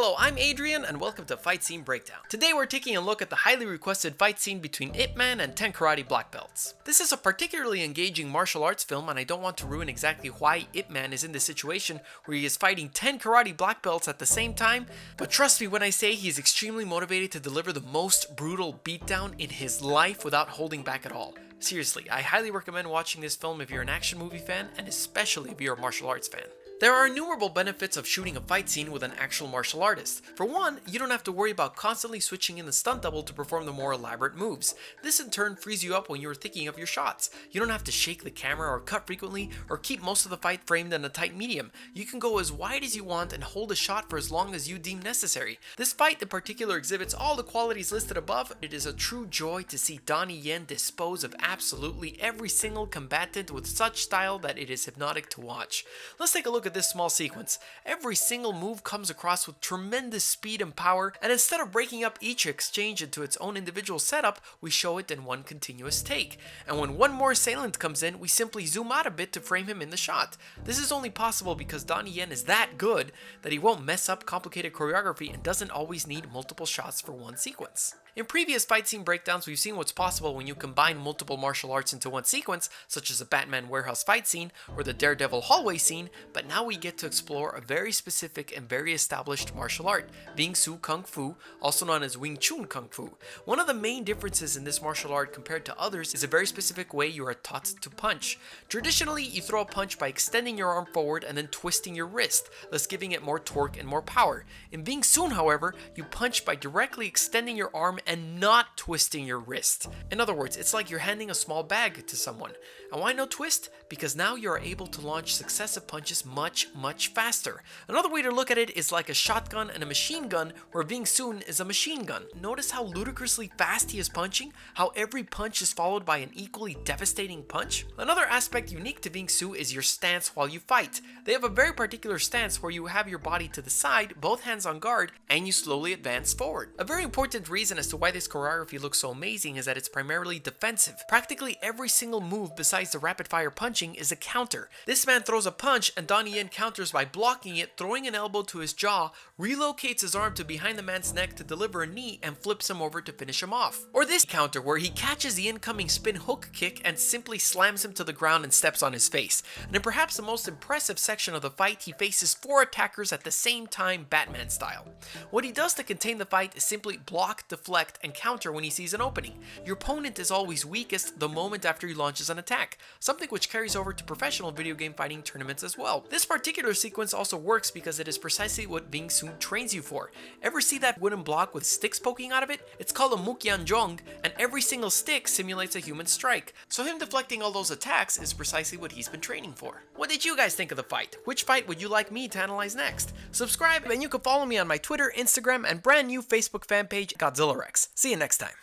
Hello, I'm Adrian and welcome to Fight Scene Breakdown. Today we're taking a look at the highly requested fight scene between Ip Man and 10 karate black belts. This is a particularly engaging martial arts film and I don't want to ruin exactly why Ip Man is in this situation where he is fighting 10 karate black belts at the same time, but trust me when I say he is extremely motivated to deliver the most brutal beatdown in his life without holding back at all. Seriously, I highly recommend watching this film if you're an action movie fan and especially if you're a martial arts fan. There are innumerable benefits of shooting a fight scene with an actual martial artist. For one, you don't have to worry about constantly switching in the stunt double to perform the more elaborate moves. This in turn frees you up when you're thinking of your shots. You don't have to shake the camera or cut frequently or keep most of the fight framed in a tight medium. You can go as wide as you want and hold a shot for as long as you deem necessary. This fight in particular exhibits all the qualities listed above. It is a true joy to see Donnie Yen dispose of absolutely every single combatant with such style that it is hypnotic to watch. Let's take a look at this small sequence. Every single move comes across with tremendous speed and power, and instead of breaking up each exchange into its own individual setup, we show it in one continuous take. And when one more assailant comes in, we simply zoom out a bit to frame him in the shot. This is only possible because Donnie Yen is that good that he won't mess up complicated choreography and doesn't always need multiple shots for one sequence. In previous fight scene breakdowns, we've seen what's possible when you combine multiple martial arts into one sequence, such as the Batman warehouse fight scene or the Daredevil hallway scene, but now we get to explore a very specific and very established martial art, Bing Su Kung Fu, also known as Wing Chun Kung Fu. One of the main differences in this martial art compared to others is a very specific way you are taught to punch. Traditionally, you throw a punch by extending your arm forward and then twisting your wrist, thus giving it more torque and more power. In Bing Sun, however, you punch by directly extending your arm and not twisting your wrist. In other words, it's like you're handing a small bag to someone. And why no twist? Because now you are able to launch successive punches much faster. Another way to look at it is like a shotgun and a machine gun, where Bing Sun is a machine gun. Notice how ludicrously fast he is punching? How every punch is followed by an equally devastating punch? Another aspect unique to Bing Su is your stance while you fight. They have a very particular stance where you have your body to the side, both hands on guard, and you slowly advance forward. A very important reason as to why this choreography looks so amazing is that it's primarily defensive. Practically every single move besides the rapid fire punching is a counter. This man throws a punch and Donnie Yen counters by blocking it, throwing an elbow to his jaw, relocates his arm to behind the man's neck to deliver a knee and flips him over to finish him off. Or this counter where he catches the incoming spin hook kick and simply slams him to the ground and steps on his face. And in perhaps the most impressive section of the fight, he faces 4 attackers at the same time, Batman style. What he does to contain the fight is simply block, deflect, and counter when he sees an opening. Your opponent is always weakest the moment after he launches an attack, something which carries over to professional video game fighting tournaments as well. This particular sequence also works because it is precisely what Bing Sun trains you for. Ever see that wooden block with sticks poking out of it? It's called a Mukyanjong, and every single stick simulates a human strike. So him deflecting all those attacks is precisely what he's been training for. What did you guys think of the fight? Which fight would you like me to analyze next? Subscribe and you can follow me on my Twitter, Instagram, and brand new Facebook fan page, Godzillarex. See you next time.